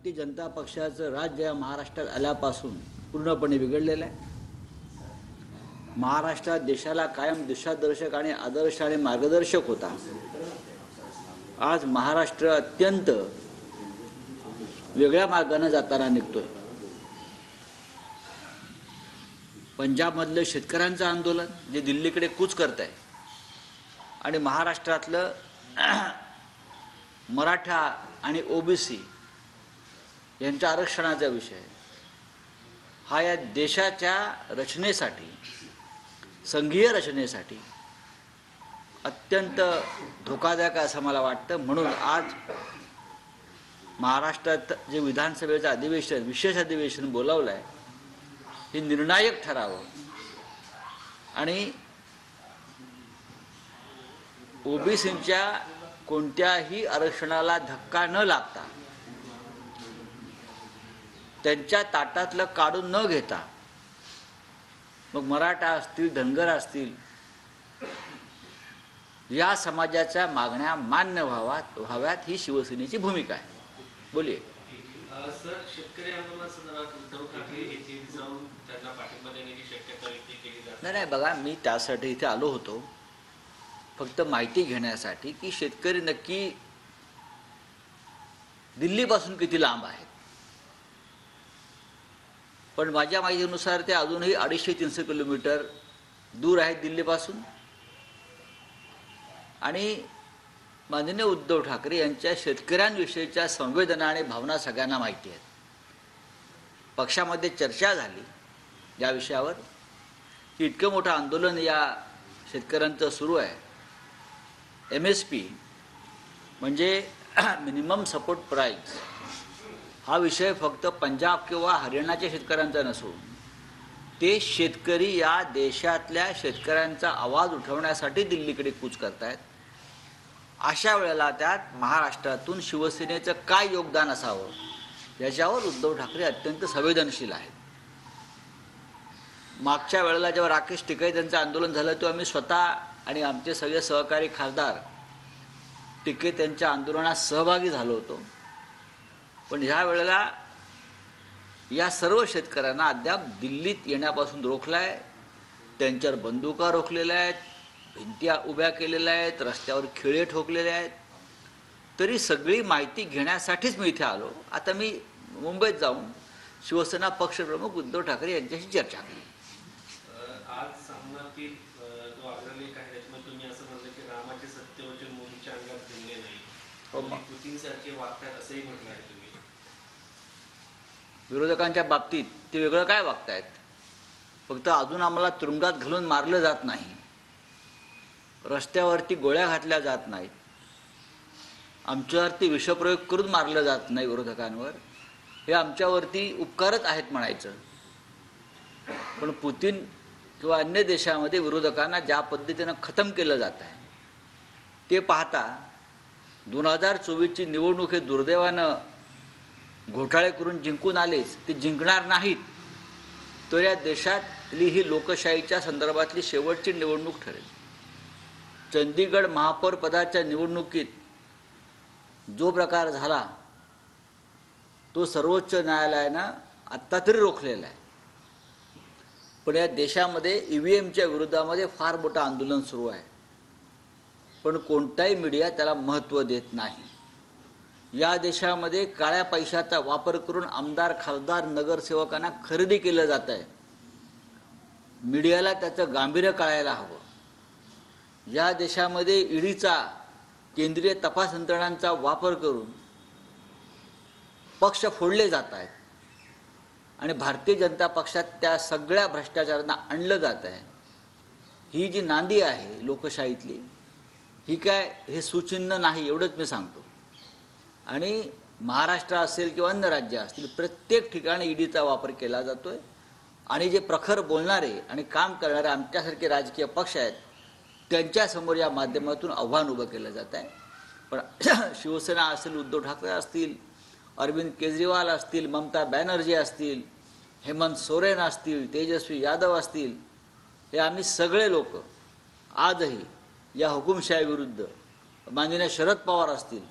भारतीय जनता पक्षाचं राज्य या महाराष्ट्रात आल्यापासून पूर्णपणे बिघडलेलं आहे। महाराष्ट्रात देशाला कायम दिशादर्शक आणि आदर्श आणि मार्गदर्शक होता। आज महाराष्ट्र अत्यंत वेगळ्या मार्गाने जाताना निघतोय। पंजाबमधलं शेतकऱ्यांचं आंदोलन जे दिल्लीकडे कूच करत आहे आणि महाराष्ट्रातलं मराठा आणि ओबीसी यांच्या आरक्षणाचा विषय हा या देशाच्या रचनेसाठी, संघीय रचनेसाठी अत्यंत धोकादायक असं मला वाटतं। म्हणून आज महाराष्ट्रात जे विधानसभेचं अधिवेशन, विशेष अधिवेशन बोलावलं आहे, हे निर्णायक ठरावं आणि ओबीसींच्या कोणत्याही आरक्षणाला धक्का न लागता, त्यांच्या ताटातलं काढून न घेता, मग मराठा असतील, धनगर असतील, या समाजाच्या मागण्या मान्य व्हाव्यात ही शिवसेनेची भूमिका आहे। बोलिए सर, शेतकरी आंदोलनासंदर्भात उद्धव ठाकरे येथे जाऊन त्यांना पाठिंबा देण्याची शक्यता व्यक्त केली जाते। नाही, बघा, मी त्यासाठी इथे आलो होतो फक्त माहिती घेण्यासाठी की शेतकरी नक्की दिल्लीपासून किती लांब आहेत। पण माझ्या माहितीनुसार ते अजूनही 250-300 किलोमीटर दूर आहेत दिल्लीपासून। आणि माननीय उद्धव ठाकरे यांच्या शेतकऱ्यांविषयीच्या संवेदना आणि भावना सगळ्यांना माहिती आहेत। पक्षामध्ये चर्चा झाली या विषयावर की इतकं मोठं आंदोलन या शेतकऱ्यांचं सुरू आहे। MSP म्हणजे मिनिमम सपोर्ट प्राईस हा विषय फक्त पंजाब किंवा हरियाणाच्या शेतकऱ्यांचा नसून ते शेतकरी या देशातल्या शेतकऱ्यांचा आवाज उठवण्यासाठी दिल्लीकडे कूच करतायत। अशा वेळेला त्यात महाराष्ट्रातून शिवसेनेचं काय योगदान असावं याच्यावर उद्धव ठाकरे अत्यंत संवेदनशील आहेत। मागच्या वेळेला जेव्हा राकेश टिकैत यांचं आंदोलन झालं तेव्हा मी स्वतः आणि आमचे सगळे सहकारी खासदार टिकैत यांच्या आंदोलनात सहभागी झालो होतो। पण ह्या वेळेला या सर्व शेतकऱ्यांना अद्याप दिल्लीत येण्यापासून रोखलं आहे। त्यांच्यावर बंदुका रोखलेल्या आहेत, भिंत्या उभ्या केलेल्या आहेत, रस्त्यावर खिळे ठोकलेले आहेत। तरी सगळी माहिती घेण्यासाठीच मी इथे आलो। आता मी मुंबईत जाऊन शिवसेना पक्षप्रमुख उद्धव ठाकरे यांच्याशी चर्चा केली। आज सामनातील जो अग्रलेख आहे त्याच्यामध्ये तुम्ही असं म्हणलं की रामाचे सत्यवचन मुलीच्या अंगात भिनले नाही, पुतींसारखे वागतात असंही म्हटलं आहे तुम्ही। विरोधकांच्या बाबतीत ते वेगळं काय वागतायत? फक्त अजून आम्हाला तुरुंगात घालून मारलं जात नाही, रस्त्यावरती गोळ्या घातल्या जात नाहीत, आमच्यावरती विषप्रयोग करून मारलं जात नाही विरोधकांवर, हे आमच्यावरती उपकारच आहेत म्हणायचं। पण पुतीन किंवा अन्य देशामध्ये विरोधकांना ज्या पद्धतीनं खतम केलं जात आहे ते पाहता 2024ची निवडणूक हे दुर्दैवानं घोटाळे करून जिंकून आलेच, ते जिंकणार नाहीत, तर या देशातली ही लोकशाहीच्या संदर्भातली शेवटची निवडणूक ठरेल। चंदीगड महापौर पदाच्या निवडणुकीत जो प्रकार झाला तो सर्वोच्च न्यायालयानं आत्ता तरी रोखलेला आहे। पण या देशामध्ये EVMच्या विरोधामध्ये फार मोठं आंदोलन सुरू आहे, पण कोणताही मीडिया त्याला महत्त्व देत नाही। या देशामध्ये काळ्या पैशाचा वापर करून आमदार, खासदार, नगरसेवकांना खरेदी केलं जात आहे। मीडियाला त्याचं गांभीर्य कळायला हवं। या देशामध्ये ईडीचा, केंद्रीय तपास यंत्रणांचा वापर करून पक्ष फोडले जात आहेत आणि भारतीय जनता पक्षात त्या सगळ्या भ्रष्टाचारांना आणलं जात आहे। ही जी नांदी आहे लोकशाहीतली, ही काय हे सुचिन्ह नाही एवढंच मी सांगतो। आणि महाराष्ट्र असेल किंवा अन्य राज्य असतील, प्रत्येक ठिकाणी ईडीचा वापर केला जातोय आणि जे प्रखर बोलणारे आणि काम करणारे आमच्यासारखे राजकीय पक्ष आहेत त्यांच्यासमोर या माध्यमातून आव्हान उभं केलं जात आहे। पण शिवसेना असेल, उद्धव ठाकरे असतील, अरविंद केजरीवाल असतील, ममता बॅनर्जी असतील, हेमंत सोरेन असतील, तेजस्वी यादव असतील, हे आम्ही सगळे लोक आजही या हुकुमशाहीविरुद्ध, माननीय शरद पवार असतील,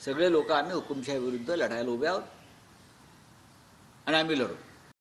सगळे लोक आम्ही हुकुमशाही विरुद्ध लढायला उभे आहोत आणि आम्ही लढू.